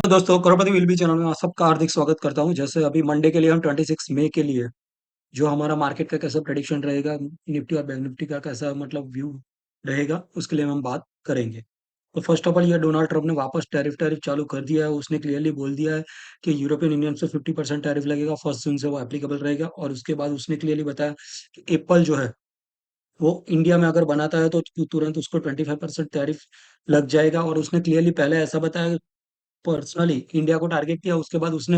तो दोस्तों, करोड़पति will be channel में आप सबका हार्दिक स्वागत करता हूँ। जैसे अभी मंडे के लिए हम 26 मई के लिए जो हमारा मार्केट का कैसा प्रेडिक्शन रहेगा, निफ्टी और बैंक निफ्टी का कैसा मतलब व्यू रहेगा, उसके लिए हम बात करेंगे। तो फर्स्ट ऑफ ऑल, ये डोनाल्ड ट्रंप ने वापस टैरिफ टैरिफ चालू कर दिया है। उसने क्लियरली बोल दिया है कि यूरोपियन यूनियन से 50% टैरिफ लगेगा, 1 जून से वो एप्लीकेबल रहेगा। और उसके बाद उसने क्लियरली बताया कि एप्पल जो है वो इंडिया में अगर बनाता है तो तुरंत उसको 25% टैरिफ लग जाएगा। और उसने क्लियरली पहले ऐसा बताया, पर्सनली इंडिया को टारगेट किया। उसके बाद उसने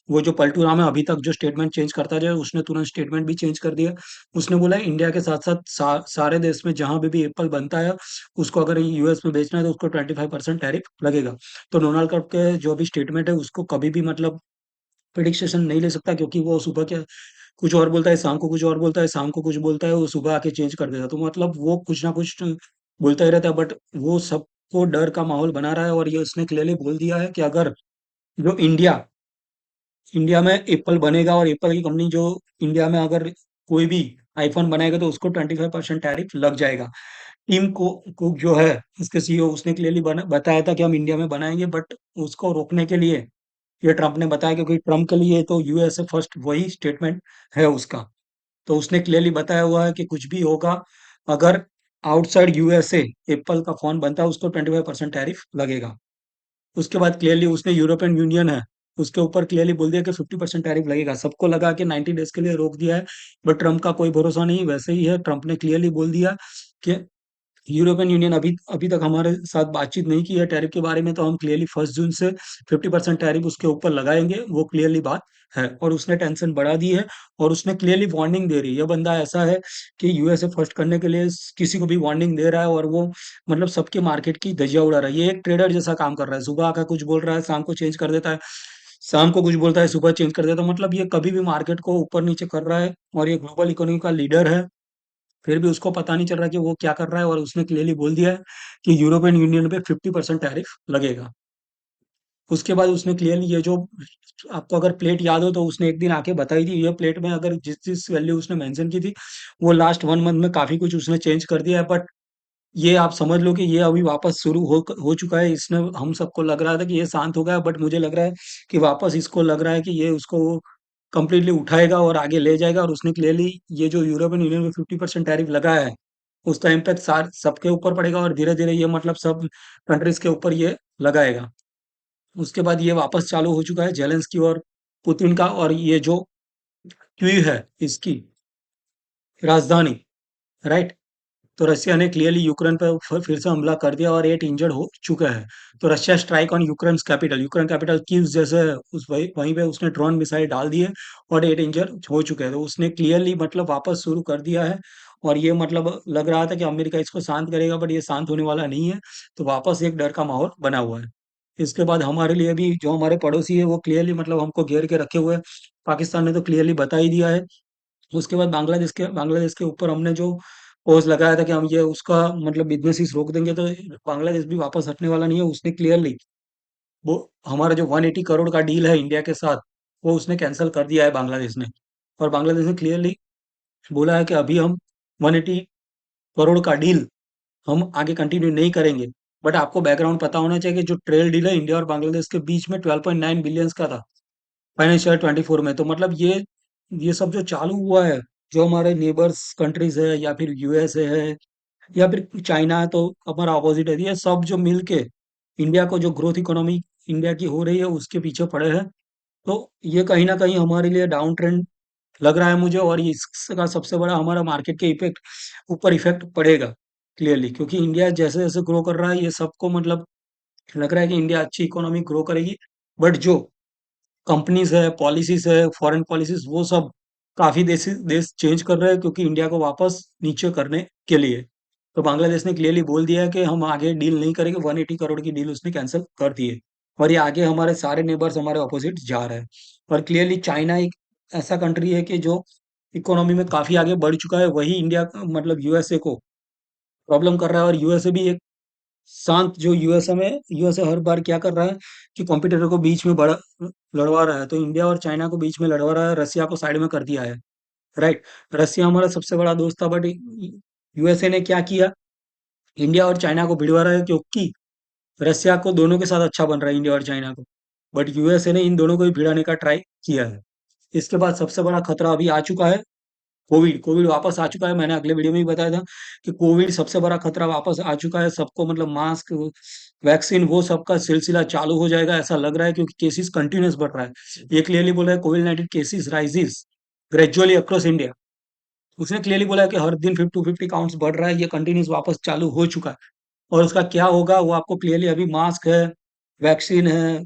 वो जो पलटू राम है, अभी तक जो स्टेटमेंट चेंज करता जाए, उसने तुरंत स्टेटमेंट भी चेंज कर दिया। उसने बोला इंडिया के साथ साथ सारे देश में जहां भी एप्पल बनता है, उसको अगर यूएस में बेचना है तो उसको 25% टैरिफ लगेगा। तो डोनाल्ड ट्रंप के जो भी स्टेटमेंट है उसको कभी भी मतलब प्रिडिक्शन नहीं ले सकता, क्योंकि वो सुबह के कुछ और बोलता है, शाम को कुछ और बोलता है, शाम को कुछ बोलता है, वो सुबह आके चेंज कर देता है। तो मतलब वो कुछ ना कुछ बोलता ही रहता है। बट वो सबको डर का माहौल बना रहा है। और ये उसने क्लियरली बोल दिया है कि अगर जो इंडिया में एप्पल बनेगा और एप्पल की कंपनी जो इंडिया में अगर कोई भी आईफोन बनाएगा तो उसको 25% टैरिफ लग जाएगा। टीम को कुक जो है इसके सीईओ, उसने क्लियरली बताया था कि हम इंडिया में बनाएंगे। बट उसको रोकने के लिए ये ट्रंप ने बताया, क्योंकि ट्रंप के लिए तो यूएसए फर्स्ट वही स्टेटमेंट है उसका। तो उसने क्लियरली बताया हुआ है कि कुछ भी होगा, अगर आउटसाइड यूएसए एप्पल का फोन बनता है उसको 25% टैरिफ लगेगा। उसके बाद क्लियरली उसने यूरोपियन यूनियन है उसके ऊपर क्लियरली बोल दिया कि 50% टैरिफ लगेगा। सबको लगा कि 90 डेज के लिए रोक दिया है, बट ट्रंप का कोई भरोसा नहीं। वैसे ही है, ट्रंप ने क्लियरली बोल दिया कि यूरोपियन यूनियन अभी अभी तक हमारे साथ बातचीत नहीं की है टैरिफ के बारे में, तो हम क्लियरली 1 जून से 50% टैरिफ उसके ऊपर लगाएंगे। वो क्लियरली बात है। और उसने टेंशन बढ़ा दी है। और उसने क्लियरली वार्निंग दे रही है। ये बंदा ऐसा है कि यूएसए फर्स्ट करने के लिए किसी को भी वार्निंग दे रहा है। और वो मतलब सबके मार्केट की धज्जियां उड़ा रहा है। ये एक ट्रेडर जैसा काम कर रहा है। सुबह आकर कुछ बोल रहा है, शाम को चेंज कर देता है, शाम को कुछ बोलता है, सुबह चेंज कर देता है। मतलब ये कभी भी मार्केट को ऊपर नीचे कर रहा है। और ये ग्लोबल इकोनॉमी का लीडर है, फिर भी उसको पता नहीं चल रहा कि वो क्या कर रहा है। और उसने क्लियरली बोल दिया है कि यूरोपियन यूनियन पे 50% टैरिफ लगेगा। उसके बाद उसने क्लियरली ये जो, आपको अगर प्लेट याद हो तो उसने एक दिन आके बताई थी, ये प्लेट में अगर जिस जिस वैल्यू उसने मेंशन की थी, वो लास्ट 1 मंथ में काफी कुछ उसने चेंज कर दिया है। बट ये आप समझ लो कि ये अभी वापस शुरू हो चुका है। इसने हम सबको लग रहा था कि ये शांत हो गया, बट मुझे लग रहा है कि वापस इसको लग रहा है कि ये उसको कंप्लीटली उठाएगा और आगे ले जाएगा। और उसने क्लियरली ये जो यूरोपियन यूनियन में 50% टैरिफ लगाया है, उसका इम्पैक्ट सबके ऊपर पड़ेगा। और धीरे धीरे ये मतलब सब कंट्रीज के ऊपर ये लगाएगा। उसके बाद ये वापस चालू हो चुका है जेलेंस्की और पुतिन का। और ये जो क्यू है इसकी राजधानी, राइट। तो रशिया ने क्लियरली यूक्रेन पर फिर से हमला कर दिया और 8 इंजर्ड हो चुका है। तो Russia strike on Ukraine capital Kyiv जैसे उस वहीं पे उसने ड्रोन मिसाइल डाल दिए और 8 इंजर्ड हो चुके हैं। तो उसने क्लियरली मतलब वापस शुरू कर दिया है। और ये मतलब लग रहा था कि अमेरिका इसको शांत करेगा, बट ये शांत होने वाला नहीं है। तो वापस एक डर का माहौल बना हुआ है। इसके बाद हमारे लिए भी जो हमारे पड़ोसी है वो क्लियरली मतलब हमको घेर के रखे हुए हैं। पाकिस्तान ने तो क्लियरली बता ही दिया है। उसके बाद बांग्लादेश के ऊपर हमने जो पोज लगाया था कि हम ये उसका मतलब बिजनेस ही रोक देंगे, तो बांग्लादेश भी वापस हटने वाला नहीं है। उसने क्लियरली वो हमारा जो 180 करोड़ का डील है इंडिया के साथ, वो उसने कैंसिल कर दिया है बांग्लादेश ने। और बांग्लादेश ने क्लियरली बोला है कि अभी हम 180 करोड़ का डील हम आगे कंटिन्यू नहीं करेंगे। बट आपको बैकग्राउंड पता होना चाहिए कि जो ट्रेड डील है इंडिया और बांग्लादेश के बीच में 12.9 बिलियंस का था फाइनेंशियल 24 में। तो मतलब ये सब जो चालू हुआ है, जो हमारे नेबर्स कंट्रीज है या फिर यूएसए है या फिर चाइना है, तो हमारा अपोजिट है। ये सब जो मिलके इंडिया को जो ग्रोथ इकोनॉमी इंडिया की हो रही है उसके पीछे पड़े हैं। तो ये कहीं ना कहीं हमारे लिए डाउन ट्रेंड लग रहा है मुझे। और इसका सबसे बड़ा हमारा मार्केट के इफेक्ट ऊपर इफेक्ट पड़ेगा क्लियरली, क्योंकि इंडिया जैसे जैसे ग्रो कर रहा है ये सबको मतलब लग रहा है कि इंडिया अच्छी इकोनॉमी ग्रो करेगी। बट जो कंपनीज है, पॉलिसीज है, फॉरेन पॉलिसीज, वो सब काफी देश देश चेंज कर रहे हैं, क्योंकि इंडिया को वापस नीचे करने के लिए। तो बांग्लादेश ने क्लियरली बोल दिया है कि हम आगे डील नहीं करेंगे। 180 करोड़ की डील उसने कैंसिल कर दी है। और ये आगे हमारे सारे नेबर्स हमारे ऑपोजिट जा रहे हैं। और क्लियरली चाइना एक ऐसा कंट्री है कि जो इकोनॉमी में काफी आगे बढ़ चुका है। वही इंडिया मतलब यूएसए को प्रॉब्लम कर रहा है। और यूएसए भी एक शांत, जो यूएसए हर बार क्या कर रहा है कि कॉम्पिटिटर को बीच में बड़ा लड़वा रहा है। तो इंडिया और चाइना को बीच में लड़वा रहा है, रसिया को साइड में कर दिया है, राइट। रसिया हमारा सबसे बड़ा दोस्त था, बट यूएसए ने क्या किया, इंडिया और चाइना को भिड़वा रहा है, क्योंकि रसिया को दोनों के साथ अच्छा बन रहा है, इंडिया और चाइना को। बट यूएसए ने इन दोनों को भी भिड़ाने का ट्राई किया है। इसके बाद सबसे बड़ा खतरा अभी आ चुका है, कोविड। कोविड वापस आ चुका है, मैंने अगले वीडियो में भी बताया था कि कोविड सबसे बड़ा खतरा वापस आ चुका है। सबको मतलब मास्क, वैक्सीन, वो सबका सिलसिला चालू हो जाएगा ऐसा लग रहा है, क्योंकि केसेस कंटिन्यूस बढ़ रहा है। ये क्लियरली बोला है, कोविड-19 cases rises gradually across India. उसने क्लियरली बोला है कि हर दिन 250 काउंट्स बढ़ रहा है, ये कंटिन्यूस वापस चालू हो चुका है। और उसका क्या होगा वो आपको क्लियरली, अभी मास्क है, वैक्सीन है,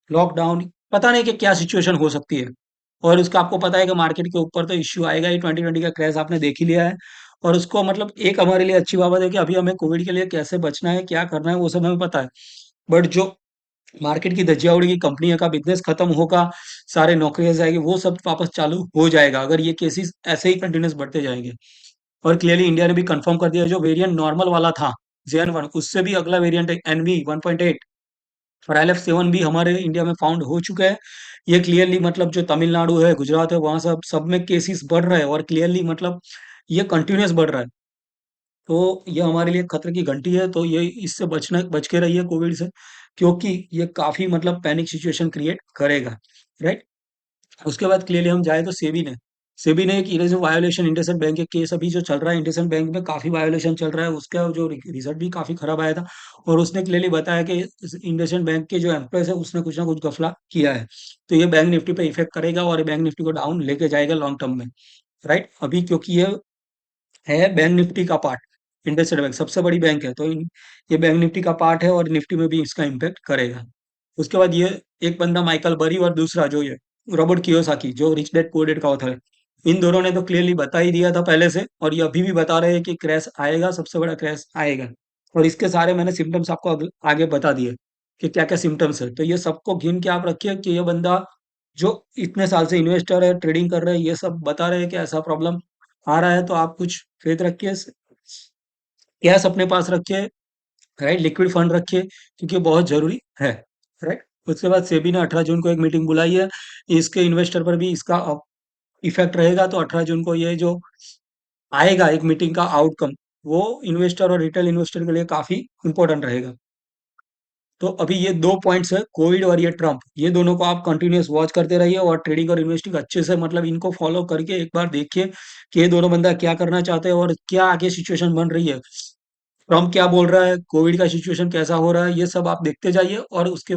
लॉकडाउन, पता नहीं कि क्या सिचुएशन हो सकती है। और उसका आपको पता है कि मार्केट के ऊपर तो इश्यू आएगा ही, 2020 का क्रैश आपने देख ही लिया है। और उसको मतलब एक हमारे लिए अच्छी बात है कि अभी हमें कोविड के लिए कैसे बचना है, क्या करना है, वो सब हमें पता है। बट जो मार्केट की धज्जियां उड़ेगी, कंपनियों का बिजनेस खत्म होगा, सारे नौकरियां जाएगी, वो सब वापस चालू हो जाएगा अगर ये केसेस ऐसे ही कंटिन्यूस बढ़ते जाएंगे। और क्लियरली इंडिया ने भी कंफर्म कर दिया, जो वेरिएंट नॉर्मल वाला था JN1, उससे भी अगला वेरिएंट है NV1.8 और LF7 भी हमारे इंडिया में फाउंड हो चुका है। ये क्लियरली मतलब जो तमिलनाडु है, गुजरात है, वहां सब सब में केसेस बढ़ रहे हैं और क्लियरली मतलब ये कंटिन्यूस बढ़ रहा है। तो ये हमारे लिए खतरे की घंटी है, तो ये इससे बचना, बच के रहिए कोविड से, क्योंकि ये काफी मतलब पैनिक सिचुएशन क्रिएट करेगा, राइट। उसके बाद क्लियरली हम जाए तो सेबी ने एक इरेजर वायोलेशन इंडसइंड बैंक के केस अभी जो चल रहा है, इंडसइंड बैंक में काफी वायोलेशन चल रहा है, उसका जो रिजल्ट भी काफी खराब आया था। और उसने क्लियरली बताया कि इंडसइंड बैंक के जो एम्प्लॉयज है उसने कुछ ना कुछ गफला किया है। तो ये बैंक निफ्टी पे इफेक्ट करेगा और ये बैंक निफ्टी को डाउन लेके जाएगा लॉन्ग टर्म में, राइट। अभी क्योंकि ये है बैंक निफ्टी का पार्ट, इंडसइंड बैंक सबसे बड़ी बैंक है, तो ये बैंक निफ्टी का पार्ट है और निफ्टी में भी इसका इम्पैक्ट करेगा। उसके बाद ये एक बंदा माइकल बरी और दूसरा जो ये रॉबर्ट कियोसाकी, जो रिच डैड पुअर डैड का ऑथर है, इन दोनों ने तो क्लियरली बता ही दिया था पहले से, और ये अभी भी बता रहे हैं कि क्रैश आएगा, सबसे बड़ा क्रैश आएगा। और इसके सारे मैंने सिम्टम्स आपको आगे बता दिए कि क्या क्या सिम्टम्स है। तो ये सबको गिन के आप रखिए कि ये बंदा जो इतने साल से इन्वेस्टर है, ट्रेडिंग कर रहे हैं, ये सब बता रहे हैं कि ऐसा प्रॉब्लम आ रहा है, तो आप कुछ फेथ रखिए, कैश अपने पास रखिए, राइट, लिक्विड फंड रखिए, क्योंकि बहुत जरूरी है, राइट। उसके बाद सेबी ने 18 जून को एक मीटिंग बुलाई है, इसके इन्वेस्टर पर भी इसका इफेक्ट रहेगा। तो 18 जून को ये जो आएगा एक मीटिंग का आउटकम, वो इन्वेस्टर और रिटेल इन्वेस्टर के लिए काफी इंपॉर्टेंट रहेगा। तो अभी ये दो पॉइंट्स है, कोविड और ये ट्रम्प, ये दोनों को आप कंटिन्यूअस वॉच करते रहिए और ट्रेडिंग और इन्वेस्टिंग अच्छे से मतलब इनको फॉलो करके एक बार देखिए कि ये दोनों बंदा क्या करना चाहते हैं और क्या आगे सिचुएशन बन रही है, ट्रम्प क्या बोल रहा है, कोविड का सिचुएशन कैसा हो रहा है, ये सब आप देखते जाइए और उसके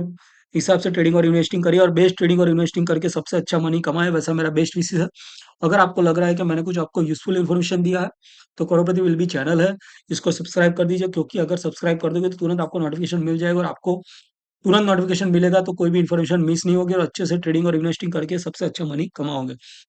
हिसाब से ट्रेडिंग और इन्वेस्टिंग करिए, और बेस्ट ट्रेडिंग और इन्वेस्टिंग करके सबसे अच्छा मनी कमाए, वैसा मेरा बेस्ट विशेष है। अगर आपको लग रहा है कि मैंने कुछ आपको यूजफुल इन्फॉर्मेशन दिया है, तो करोड़पति विल बी चैनल है, इसको सब्सक्राइब कर दीजिए, क्योंकि अगर सब्सक्राइब कर दोगे तो तुरंत आपको नोटिफिकेशन मिल जाएगा, और आपको तुरंत नोटिफिकेशन मिलेगा तो कोई भी इन्फॉर्मेशन मिस नहीं होगी, और अच्छे से ट्रेडिंग और इन्वेस्टिंग करके सबसे अच्छा मनी कमाओगे।